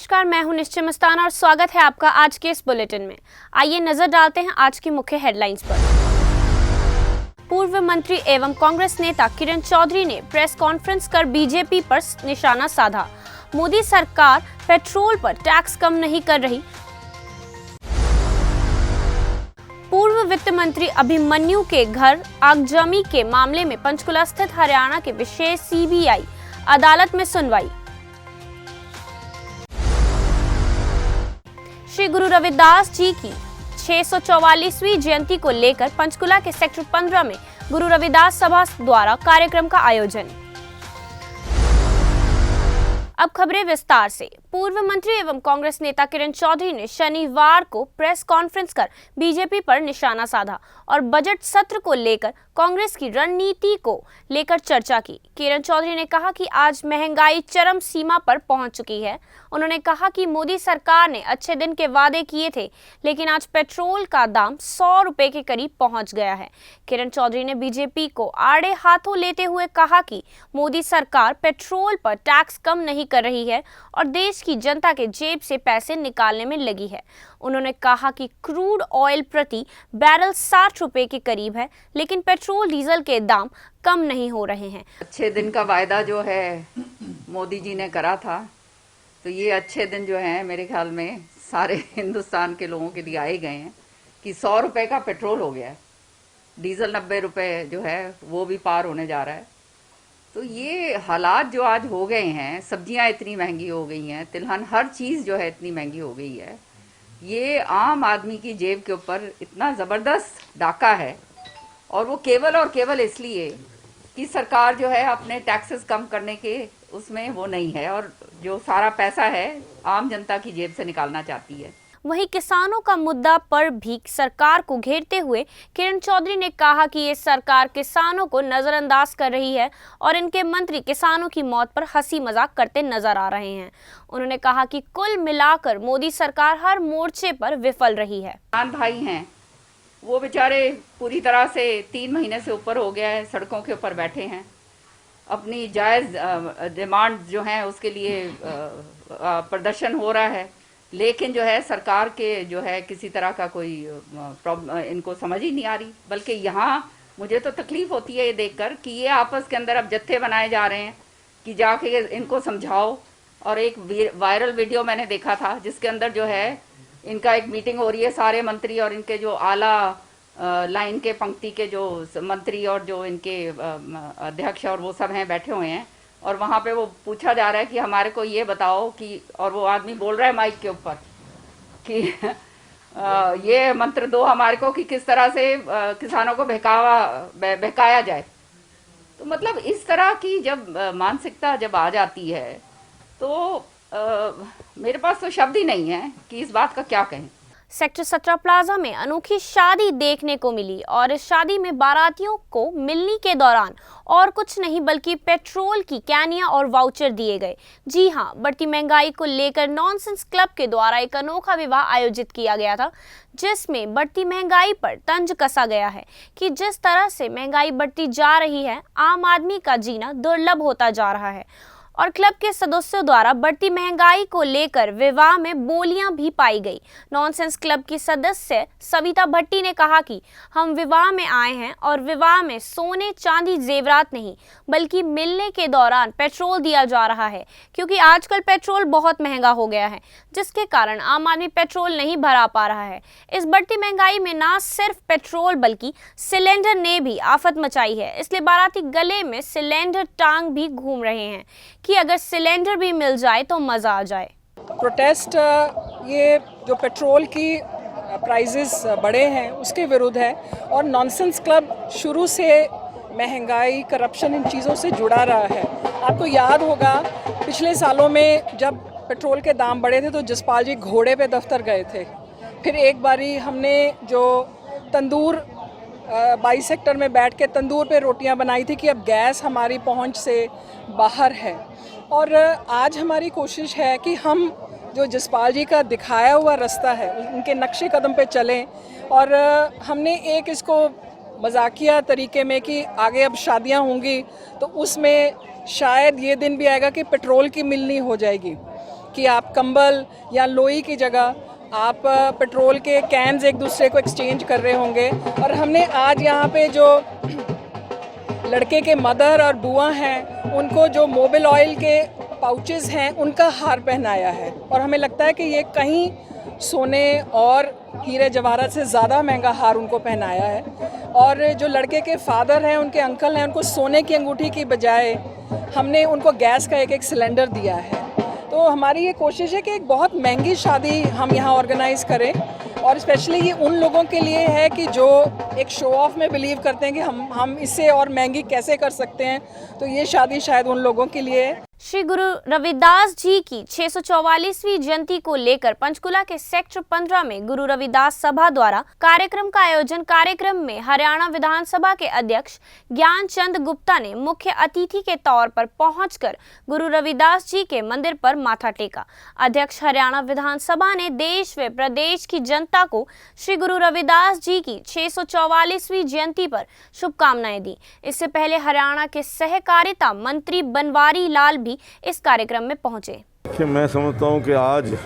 नमस्कार, मैं हूं निश्चय मस्ताना और स्वागत है आपका आज के इस बुलेटिन में। आइए नजर डालते हैं आज की मुख्य हेडलाइंस पर। पूर्व मंत्री एवं कांग्रेस नेता किरण चौधरी ने प्रेस कॉन्फ्रेंस कर बीजेपी पर निशाना साधा। मोदी सरकार पेट्रोल पर टैक्स कम नहीं कर रही। पूर्व वित्त मंत्री अभिमन्यु के घर आगजनी के मामले में पंचकुला स्थित हरियाणा के विशेष सीबीआई अदालत में सुनवाई। श्री गुरु रविदास जी की 644वीं जयंती को लेकर पंचकुला के सेक्टर 15 में गुरु रविदास सभा द्वारा कार्यक्रम का आयोजन। अब खबरें विस्तार से। पूर्व मंत्री एवं कांग्रेस नेता किरण चौधरी ने शनिवार को प्रेस कॉन्फ्रेंस कर बीजेपी पर निशाना साधा और बजट सत्र को लेकर कांग्रेस की रणनीति को लेकर चर्चा की। किरण चौधरी ने कहा कि आज महंगाई चरम सीमा पर पहुंच चुकी है। उन्होंने कहा कि मोदी सरकार ने अच्छे दिन के वादे किए थे, लेकिन आज पेट्रोल का दाम 100 रुपए के करीब पहुंच गया है। किरण चौधरी ने बीजेपी को आड़े हाथों लेते हुए कहा कि मोदी सरकार पेट्रोल पर टैक्स कम नहीं कर रही है और देश की जनता के जेब से पैसे निकालने में लगी है। उन्होंने कहा कि क्रूड ऑयल प्रति बैरल 60 रुपए के करीब है, लेकिन पेट्रोल डीजल के दाम कम नहीं हो रहे हैं। अच्छे दिन का वायदा जो है मोदी जी ने करा था, तो ये अच्छे दिन जो हैं मेरे ख्याल में सारे हिंदुस्तान के लोगों के लिए आए गए हैं कि 100 रुपए का पेट्रोल हो गया है, डीजल 90 रुपए जो है वो भी पार होने जा रहा है। तो ये हालात जो आज हो गए हैं, सब्जियां इतनी महंगी हो गई हैं, तिलहन हर चीज़ जो है इतनी महंगी हो गई है, ये आम आदमी की जेब के ऊपर इतना ज़बरदस्त डाका है। और वो केवल और केवल इसलिए कि सरकार जो है अपने टैक्सेस कम करने के उसमें वो नहीं है और जो सारा पैसा है आम जनता की जेब से निकालना चाहती है। वहीं किसानों का मुद्दा पर भी सरकार को घेरते हुए किरण चौधरी ने कहा कि ये सरकार किसानों को नजरअंदाज कर रही है और इनके मंत्री किसानों की मौत पर हंसी मजाक करते नजर आ रहे हैं। उन्होंने कहा कि कुल मिलाकर मोदी सरकार हर मोर्चे पर विफल रही है। किसान भाई हैं वो बेचारे पूरी तरह से 3 महीने से ऊपर हो गया है, सड़कों के ऊपर बैठे हैं, अपनी जायज़ डिमांड जो है उसके लिए प्रदर्शन हो रहा है, लेकिन जो है सरकार के जो है किसी तरह का कोई प्रॉब्लम इनको समझ ही नहीं आ रही। बल्कि यहाँ मुझे तो तकलीफ होती है ये देखकर कि ये आपस के अंदर अब जत्थे बनाए जा रहे हैं कि जाके इनको समझाओ। और एक वायरल वीडियो मैंने देखा था जिसके अंदर जो है इनका एक मीटिंग हो रही है, सारे मंत्री और इनके जो आला लाइन के पंक्ति के जो मंत्री और जो इनके अध्यक्ष और वो सब हैं बैठे हुए हैं, और वहाँ पे वो पूछा जा रहा है कि हमारे को ये बताओ कि, और वो आदमी बोल रहा है माइक के ऊपर कि ये मंत्र दो हमारे को कि किस तरह से किसानों को बहकाया जाए। तो मतलब इस तरह की जब मानसिकता जब आ जाती है तो मेरे पास तो शब्द ही नहीं है कि इस बात का क्या कहें। सेक्टर 17 प्लाजा में अनोखी शादी देखने को मिली और इस शादी में बारातियों को मिलनी के दौरान और कुछ नहीं बल्कि पेट्रोल की कैनियां और वाउचर दिए गए। जी हां, बढ़ती महंगाई को लेकर नॉनसेंस क्लब के द्वारा एक अनोखा विवाह आयोजित किया गया था, जिसमें बढ़ती महंगाई पर तंज कसा गया है कि जिस तरह से महंगाई बढ़ती जा रही है, आम आदमी का जीना दुर्लभ होता जा रहा है। और क्लब के सदस्यों द्वारा बढ़ती महंगाई को लेकर विवाह में बोलियां भी पाई गई। नॉनसेंस क्लब की सदस्य सविता भट्टी ने कहा कि हम विवाह में आए हैं और विवाह में सोने चांदी जेवरात नहीं बल्कि मिलने के दौरान पेट्रोल दिया जा रहा है, क्योंकि आजकल पेट्रोल बहुत महंगा हो गया है, जिसके कारण आम आदमी पेट्रोल नहीं भरा पा रहा है। इस बढ़ती महंगाई में न सिर्फ पेट्रोल बल्कि सिलेंडर ने भी आफत मचाई है, इसलिए बाराती गले में सिलेंडर टांग भी घूम रहे हैं कि अगर सिलेंडर भी मिल जाए तो मज़ा आ जाए। प्रोटेस्ट ये जो पेट्रोल की प्राइसेस बढ़े हैं उसके विरुद्ध है और नॉनसेंस क्लब शुरू से महंगाई, करप्शन, इन चीज़ों से जुड़ा रहा है। आपको याद होगा पिछले सालों में जब पेट्रोल के दाम बढ़े थे तो जसपाल जी घोड़े पे दफ्तर गए थे। फिर एक बारी हमने जो तंदूर 22 सेक्टर में बैठ के तंदूर पे रोटियां बनाई थी कि अब गैस हमारी पहुंच से बाहर है। और आज हमारी कोशिश है कि हम जो जसपाल जी का दिखाया हुआ रास्ता है उनके नक्शे कदम पे चलें। और हमने एक इसको मजाकिया तरीके में कि आगे अब शादियां होंगी तो उसमें शायद ये दिन भी आएगा कि पेट्रोल की मिलनी हो जाएगी। कि आप कंबल या लोई की जगह आप पेट्रोल के कैन्स एक दूसरे को एक्सचेंज कर रहे होंगे। और हमने आज यहाँ पे जो लड़के के मदर और बुआ हैं उनको जो मोबिल ऑयल के पाउचेस हैं उनका हार पहनाया है, और हमें लगता है कि ये कहीं सोने और हीरे जवाहरात से ज़्यादा महंगा हार उनको पहनाया है। और जो लड़के के फादर हैं, उनके अंकल हैं, उनको सोने की अंगूठी की बजाय हमने उनको गैस का एक सिलेंडर दिया है। तो हमारी ये कोशिश है कि एक बहुत महंगी शादी हम यहाँ ऑर्गेनाइज़ करें, और स्पेशली ये उन लोगों के लिए है कि जो एक शो ऑफ में बिलीव करते हैं कि हम इससे और महंगी कैसे कर सकते हैं। तो ये शादी शायद उन लोगों के लिए है। श्री गुरु रविदास जी की 644वीं जयंती को लेकर पंचकुला के सेक्टर 15 में गुरु रविदास सभा द्वारा कार्यक्रम का आयोजन। कार्यक्रम में हरियाणा विधानसभा के अध्यक्ष ज्ञानचंद गुप्ता ने मुख्य अतिथि के तौर पर पहुंचकर गुरु रविदास जी के मंदिर पर माथा टेका। अध्यक्ष हरियाणा विधानसभा ने देश व प्रदेश की जनता को श्री गुरु रविदास जी की 644वीं जयंती पर शुभकामनाएं दी। इससे पहले हरियाणा के सहकारिता मंत्री बनवारी लाल भी इस कार्यक्रम में पहुंचे। मैं समझता हूं कि आज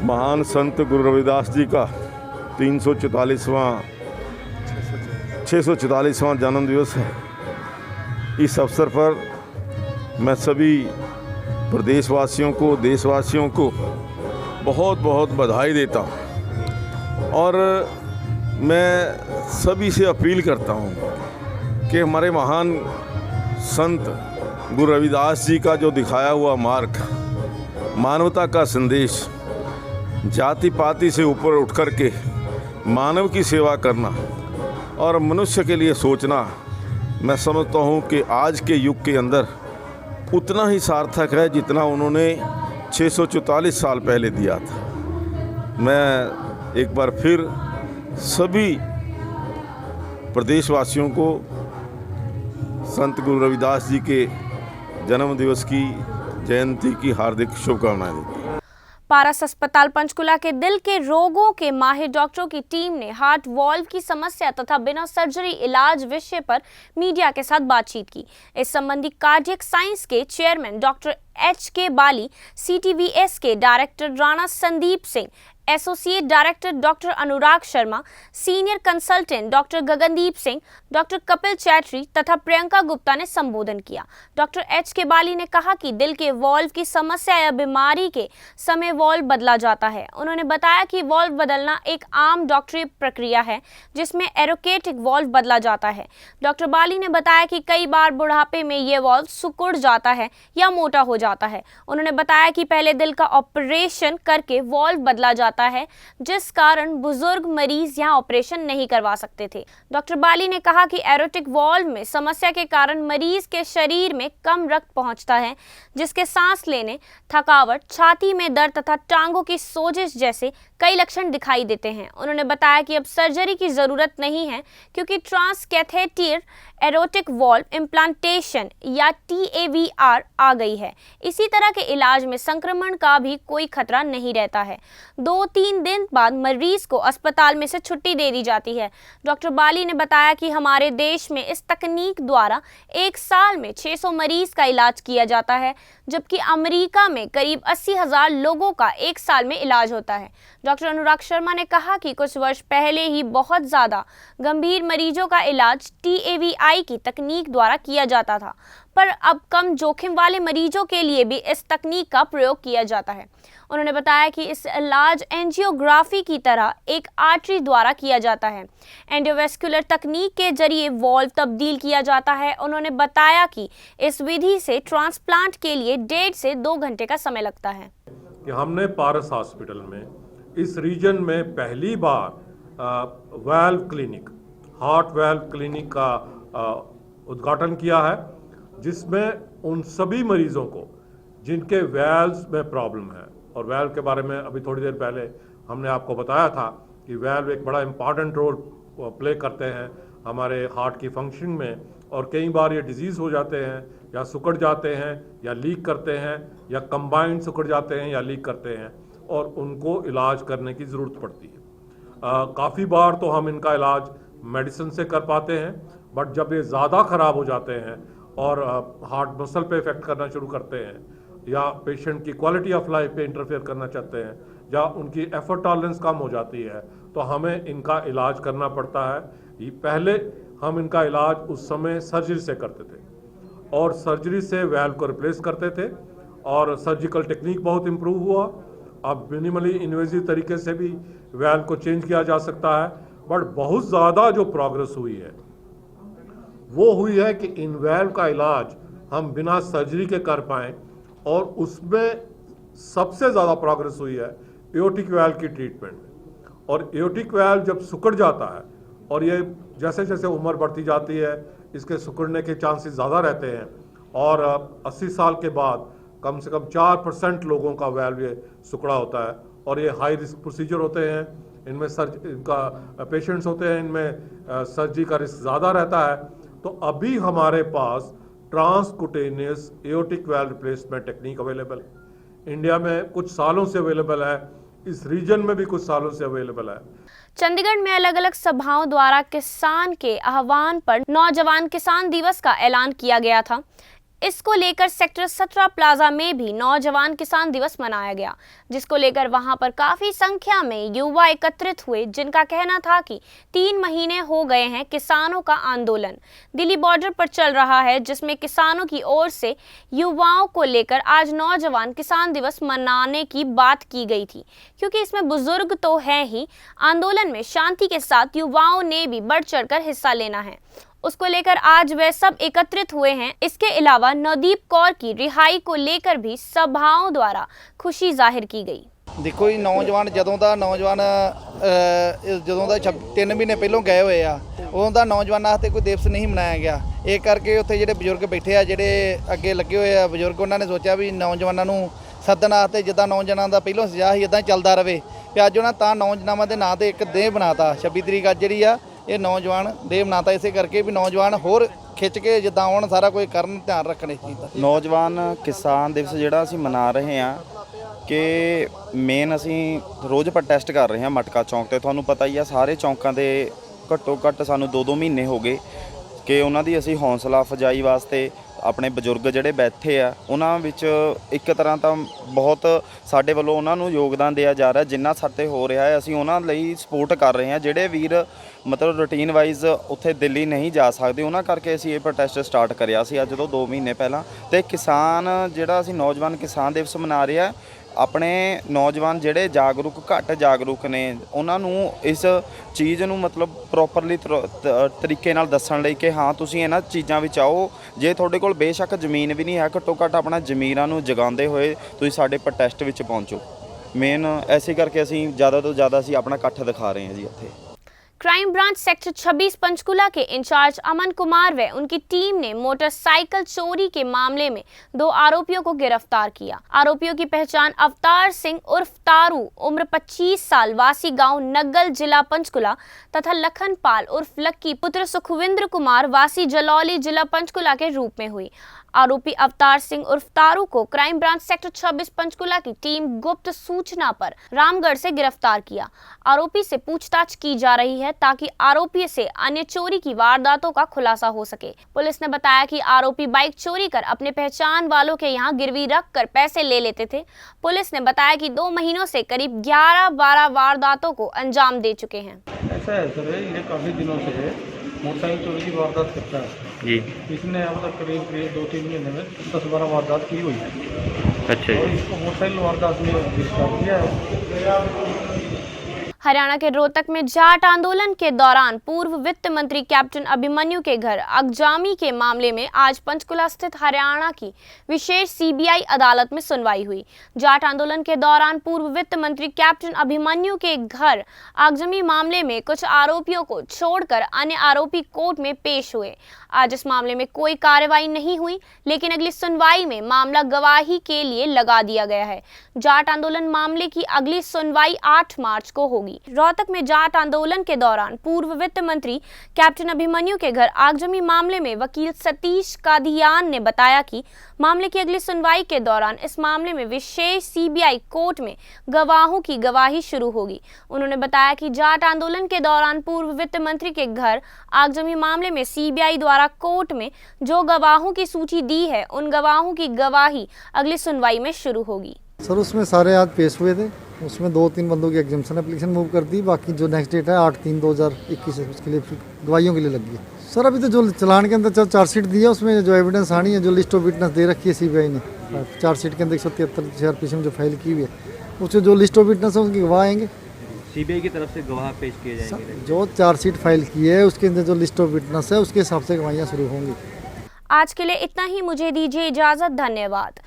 महान संत गुरु रविदास जी का 644वां जन्म दिवस है। इस अवसर पर मैं सभी प्रदेशवासियों को, देशवासियों को बहुत बहुत बधाई देता हूं, और मैं सभी से अपील करता हूं कि हमारे महान संत गुरु रविदास जी का जो दिखाया हुआ मार्ग, मानवता का संदेश, जाति पाति से ऊपर उठ कर के मानव की सेवा करना और मनुष्य के लिए सोचना, मैं समझता हूँ कि आज के युग के अंदर उतना ही सार्थक है जितना उन्होंने 644 साल पहले दिया था। मैं एक बार फिर सभी प्रदेशवासियों को संत गुरु रविदास जी के जन्म दिवस की जयंती की हार्दिक शुभकामनाएं देती हूं। पारस अस्पताल पंचकुला के दिल के रोगों के माहिर डॉक्टरों की टीम ने हार्ट वॉल्व की समस्या तथा बिना सर्जरी इलाज विषय पर मीडिया के साथ बातचीत की। इस संबंधी कार्डियक साइंस के chairman doctor HK Bali, CTVS के director Rana Sandeep Singh, associate director doctor Anurag Sharma, senior consultant doctor Gagandeep Singh, doctor Kapil Chaitri तथा प्रियंका गुप्ता ने संबोधन किया। डॉक्टर HK बाली ने कहा कि दिल के वॉल्व की समस्या या बीमारी के समय वॉल्व बदला जाता है। उन्होंने बताया कि वॉल्व बदलना एक आम डॉक्टरी प्रक्रिया है जिसमें एरोकेटिक वॉल्व बदला जाता है। डॉक्टर बाली ने बताया कि कई बार बुढ़ापे में ये वॉल्व सिकुड़ जाता है या मोटा हो जाता है। उन्होंने बताया कि पहले दिल का ऑपरेशन करके वॉल्व बदला जाता है, जिस कारण बुजुर्ग मरीज यहां ऑपरेशन नहीं करवा सकते थे। डॉक्टर बाली ने कहा कि एरोटिक वॉल्व में समस्या के कारण मरीज के शरीर में कम रक्त पहुंचता है, जिसके सांस लेने, थकावट, छाती में दर्द तथा टांगों की सोजिश जैसे कई लक्षण दिखाई देते हैं। उन्होंने बताया कि अब सर्जरी की जरूरत नहीं है क्योंकि ट्रांसकैथेटर एरोटिक वॉल्व इम्प्लांटेशन या TAVR आ गई है। इसी तरह के इलाज में संक्रमण का भी कोई खतरा नहीं रहता है। 2-3 दिन बाद मरीज को अस्पताल में से छुट्टी दे दी जाती है। डॉक्टर बाली ने बताया कि हमारे देश में इस तकनीक द्वारा एक साल में 600 मरीज का इलाज किया जाता है, जबकि अमेरिका में करीब 80,000 लोगों का एक साल में इलाज होता है। डॉक्टर अनुराग शर्मा ने कहा कि कुछ वर्ष पहले ही बहुत ज़्यादा गंभीर मरीजों का इलाज TAVI की तकनीक द्वारा किया जाता था, पर अब कम जोखिम वाले मरीजों के लिए भी इस तकनीक का प्रयोग किया जाता है। उन्होंने बताया कि इस इलाज एंजियोग्राफी की तरह एक आर्टरी द्वारा किया जाता है। एंडोवेस्कुलर तकनीक के जरिए वॉल्व तब्दील किया जाता है। उन्होंने बताया कि इस विधि से ट्रांसप्लांट के लिए 1.5 से 2 घंटे का समय लगता है। कि हमने पारस हॉस्पिटल में इस रीजन में पहली बार valve clinic, heart valve clinic का उद्घाटन किया है, जिसमें उन सभी मरीजों को जिनके वाल्व्स में प्रॉब्लम है, और वाल्व के बारे में अभी थोड़ी देर पहले हमने आपको बताया था कि वाल्व एक बड़ा इम्पॉर्टेंट रोल प्ले करते हैं हमारे हार्ट की फंक्शनिंग में, और कई बार ये डिजीज़ हो जाते हैं या सिकुड़ जाते हैं या लीक करते हैं या कंबाइंड सिकुड़ जाते हैं या लीक करते हैं, और उनको इलाज करने की ज़रूरत पड़ती है। काफ़ी बार तो हम इनका इलाज मेडिसिन से कर पाते हैं, बट जब ये ज़्यादा ख़राब हो जाते हैं और हार्ट मसल पे इफ़ेक्ट करना शुरू करते हैं या पेशेंट की क्वालिटी ऑफ लाइफ पे इंटरफेयर करना चाहते हैं या उनकी एफर्ट टॉलरेंस कम हो जाती है, तो हमें इनका इलाज करना पड़ता है। ये पहले हम इनका इलाज उस समय सर्जरी से करते थे और सर्जरी से वैल्व को रिप्लेस करते थे और सर्जिकल टेक्निक बहुत इम्प्रूव हुआ। अब मिनिमली इन्वेजिव तरीके से भी वैल्व को चेंज किया जा सकता है। बट बहुत ज़्यादा जो प्रोग्रेस हुई है वो हुई है कि इन वैल्व का इलाज हम बिना सर्जरी के कर पाएँ, और उसमें सबसे ज़्यादा प्रोग्रेस हुई है एओर्टिक वैल्व की ट्रीटमेंट में। और एओर्टिक वैल्व जब सिकुड़ जाता है, और ये जैसे जैसे उम्र बढ़ती जाती है इसके सिकुड़ने के चांसेस ज़्यादा रहते हैं, और 80 साल के बाद कम से कम 4% लोगों का वैल्व ये सिकुड़ा होता है, और ये हाई रिस्क प्रोसीजर होते हैं। इनमें इनका पेशेंट्स होते हैं, इनमें सर्जरी का रिस्क ज़्यादा रहता है। तो अभी हमारे पास transcutaneous aortic valve replacement technique available है। इंडिया में कुछ सालों से अवेलेबल है, इस रीजन में भी कुछ सालों से अवेलेबल है। चंडीगढ़ में अलग अलग सभाओं द्वारा किसान के आह्वान पर नौजवान किसान दिवस का ऐलान किया गया था। इसको लेकर सेक्टर 17 प्लाजा में भी नौजवान किसान दिवस मनाया गया, जिसको लेकर वहां पर काफी संख्या में युवा एकत्रित हुए, जिनका कहना था कि 3 महीने हो गए हैं किसानों का आंदोलन दिल्ली बॉर्डर पर चल रहा है, जिसमें किसानों की ओर से युवाओं को लेकर आज नौजवान किसान दिवस मनाने की बात की गई थी, क्योंकि इसमें बुजुर्ग तो हैं ही, आंदोलन में शांति के साथ युवाओं ने भी बढ़ चढ़कर हिस्सा लेना है, उसको लेकर आज वे सब एकत्रित हुए हैं। इसके अलावा नवदीप कौर की रिहाई को लेकर भी सभाओं द्वारा खुशी जाहिर की गई। देखो जी, नौजवान ਜਦੋਂ ਦਾ 3 ਮਹੀਨੇ ਪਹਿਲਾਂ ਗਏ ਹੋਏ ਆ, ਉਦੋਂ ਦਾ ਨੌਜਵਾਨਾਂ ਵਾਸਤੇ ਕੋਈ ਦਿਵਸ ਨਹੀਂ ਮਨਾਇਆ ਗਿਆ। ਇਹ ਕਰਕੇ ਉੱਥੇ ਜਿਹੜੇ ਬਜ਼ੁਰਗ ਬੈਠੇ ਆ, ਜਿਹੜੇ ਅੱਗੇ ਲੱਗੇ ਹੋਏ ਆ ਬਜ਼ੁਰਗ, ਉਹਨਾਂ ਨੇ ਸੋਚਿਆ ਵੀ ਨੌਜਵਾਨਾਂ ਨੂੰ ਸੱਦਣ ਵਾਸਤੇ ਜਿੱਦਾਂ ਨੌਜਵਾਨਾਂ ਦਾ ਪਹਿਲਾਂ ਸਜਾ ਸੀ ਇਦਾਂ ਚੱਲਦਾ ਰਵੇ। ਤੇ ਅੱਜ ਉਹਨਾਂ ਤਾਂ ਨੌਜਵਾਨਾਂ ਦੇ ਨਾਂ ਤੇ ਇੱਕ ਦੇਹ ਬਣਾਤਾ। 26 ਤਰੀਕ ਅੱਜ ਜਿਹੜੀ ਆ ਇਹ ਨੌਜਵਾਨ ਦੇਹ ਬਣਾਤਾ, ਇਸੇ ਕਰਕੇ ਵੀ ਨੌਜਵਾਨ ਹੋਰ ਖਿੱਚ ਕੇ ਜਿੱਦਾਂ ਆਉਣ, ਸਾਰਾ ਕੁਝ ਕਰਨ, ਧਿਆਨ ਰੱਖਣ ਇਸ ਚੀਜ਼ ਦਾ। ਨੌਜਵਾਨ ਕਿਸਾਨ ਦਿਵਸ ਜਿਹੜਾ ਅਸੀਂ ਮਨਾ ਰਹੇ ਹਾਂ ਕਿ ਮੇਨ ਅਸੀਂ ਰੋਜ਼ ਪ੍ਰੋਟੈਸਟ ਕਰ ਰਹੇ ਹਾਂ ਮਟਕਾ ਚੌਂਕ ਤੇ। ਤੁਹਾਨੂੰ ਪਤਾ ਹੀ ਆ ਸਾਰੇ ਚੌਂਕਾਂ ਦੇ ਘੱਟੋ ਘੱਟ ਸਾਨੂੰ 2-2 ਮਹੀਨੇ ਹੋ ਗਏ ਕਿ ਉਹਨਾਂ ਦੀ ਅਸੀਂ ਹੌਸਲਾ ਅਫਜ਼ਾਈ ਵਾਸਤੇ ਆਪਣੇ ਬਜ਼ੁਰਗ ਜਿਹੜੇ ਬੈਠੇ ਆ ਉਹਨਾਂ ਵਿੱਚ ਇੱਕ ਤਰ੍ਹਾਂ ਤਾਂ ਬਹੁਤ ਸਾਡੇ ਵੱਲੋਂ ਉਹਨਾਂ ਨੂੰ ਯੋਗਦਾਨ ਦਿਆ ਜਾ ਰਿਹਾ, ਜਿੰਨਾ ਸਾਡੇ ਹੋ ਰਿਹਾ ਹੈ ਅਸੀਂ ਉਹਨਾਂ ਲਈ ਸਪੋਰਟ ਕਰ ਰਹੇ ਹਾਂ। ਜਿਹੜੇ ਵੀਰ ਮਤਲਬ ਰੂਟੀਨ ਵਾਈਜ਼ ਉੱਥੇ ਦਿੱਲੀ ਨਹੀਂ ਜਾ ਸਕਦੇ, ਉਹਨਾਂ ਕਰਕੇ ਅਸੀਂ ਇਹ ਪ੍ਰੋਟੈਸਟ ਸਟਾਰਟ ਕਰਿਆ ਸੀ ਅੱਜ ਤੋਂ 2 ਮਹੀਨੇ ਪਹਿਲਾਂ। ਤੇ ਕਿਸਾਨ ਜਿਹੜਾ ਅਸੀਂ ਨੌਜਵਾਨ ਕਿਸਾਨ ਦਿਵਸ ਮਨਾ ਰਹੇ ਆ, ਆਪਣੇ ਨੌਜਵਾਨ ਜਿਹੜੇ ਜਾਗਰੂਕ ਘੱਟ ਜਾਗਰੂਕ ਨੇ ਉਹਨਾਂ ਨੂੰ ਇਸ ਚੀਜ਼ ਨੂੰ ਮਤਲਬ ਪ੍ਰੋਪਰਲੀ ਤਰੀਕੇ ਨਾਲ ਦੱਸਣ ਲਈ ਕਿ ਹਾਂ ਤੁਸੀਂ ਇਹਨਾਂ ਚੀਜ਼ਾਂ ਵਿੱਚ ਆਓ। ਜੇ ਤੁਹਾਡੇ ਕੋਲ ਬੇਸ਼ੱਕ ਜ਼ਮੀਨ ਵੀ ਨਹੀਂ ਹੈ, ਘੱਟੋ ਘੱਟ ਆਪਣਾ ਜ਼ਮੀਰਾਂ ਨੂੰ ਜਗਾਉਂਦੇ ਹੋਏ ਤੁਸੀਂ ਸਾਡੇ ਪ੍ਰੋਟੈਸਟ ਵਿੱਚ ਪਹੁੰਚੋ। ਮੇਨ ਐਸੇ ਕਰਕੇ ਅਸੀਂ ज़्यादा ਤੋਂ ज़्यादा ਅਸੀਂ ਆਪਣਾ ਇਕੱਠ ਦਿਖਾ ਰਹੇ ਹਾਂ ਜੀ ਇੱਥੇ। क्राइम ब्रांच सेक्टर 26 पंचकुला के इंचार्ज अमन कुमार व उनकी टीम ने मोटरसाइकिल चोरी के मामले में 2 आरोपियों को गिरफ्तार किया। आरोपियों की पहचान अवतार सिंह उर्फ तारू उम्र 25 साल वासी गांव नग्गल जिला पंचकुला तथा लखन पाल उर्फ लक्की पुत्र सुखविंद्र कुमार वासी जलौली जिला पंचकुला के रूप में हुई। आरोपी अवतार सिंह उर्फ तारू को क्राइम ब्रांच सेक्टर 26 पंचकुला की टीम गुप्त सूचना पर रामगढ़ से गिरफ्तार किया। आरोपी से पूछताछ की जा रही है ताकि आरोपी से अन्य चोरी की वारदातों का खुलासा हो सके। पुलिस ने बताया कि आरोपी बाइक चोरी कर अपने पहचान वालों के यहां गिरवी रख कर पैसे ले लेते थे। पुलिस ने बताया कि 2 महीनों से करीब 11-12 वारदातों को अंजाम दे चुके हैं। ऐसा है सर, ये काफ़ी दिनों से मोटरसाइकिल चोरी की वारदात करता है जी। इसने अब तक करीब 2-3 महीने में 10-12 वारदात की हुई है। अच्छा, और इसको मोटरसाइकिल वारदात में गिरफ्तार किया है। हरियाणा के रोहतक में जाट आंदोलन के दौरान पूर्व वित्त मंत्री कैप्टन अभिमन्यु के घर अगजामी के मामले में आज पंचकुला स्थित हरियाणा की विशेष सीबीआई अदालत में सुनवाई हुई। जाट आंदोलन के दौरान पूर्व वित्त मंत्री कैप्टन अभिमन्यु के घर आगजमी मामले में कुछ आरोपियों को छोड़कर अन्य आरोपी कोर्ट में पेश हुए। आज इस मामले में कोई कार्रवाई नहीं हुई, लेकिन अगली सुनवाई में मामला गवाही के लिए लगा दिया गया है। जाट आंदोलन मामले की अगली सुनवाई 8 मार्च को होगी। होगी। रोहतक में जाट आंदोलन के दौरान पूर्व वित्त मंत्री कैप्टन अभिमन्यु के घर आगजनी मामले में वकील सतीश कादियान ने बताया कि मामले की अगली सुनवाई के दौरान इस मामले में विशेष सीबीआई कोर्ट में गवाहों की गवाही शुरू होगी। उन्होंने बताया कि जाट आंदोलन के दौरान पूर्व वित्त मंत्री के घर आगजनी मामले में सीबीआई द्वारा कोर्ट में जो गवाहों की सूची दी है, उन गवाहों की गवाही अगली सुनवाई में शुरू होगी। सर उसमें सारे आज पेश हुए थे, उसमें 2-3 बंदों की एग्जामिशन एप्लीकेशन मूव कर दी, बाकी जो नेक्स्ट डेट है 8/3/2021 है उसके लिए गवाहियों के लिए लगी है। सर अभी तो जो चलान के अंदर चार्जशीट दी है उसमें जो एविडेंस आनी है, जो लिस्ट ऑफ विटनेस दे रखी है सीबीआई ने चार्जशीट के अंदर 173 सीआरपीसी में जो फाइल की हुई है, उससे जो लिस्ट ऑफ विटनेस है उसके गवाह आएंगे। सीबीआई की तरफ से गवाह पेश किए जाएंगे। जो चार्जशीट फाइल की है उसके अंदर जो लिस्ट ऑफ विटनेस है उसके हिसाब से गवाहियाँ शुरू होंगी। आज के लिए इतना ही, मुझे दीजिए इजाजत, धन्यवाद।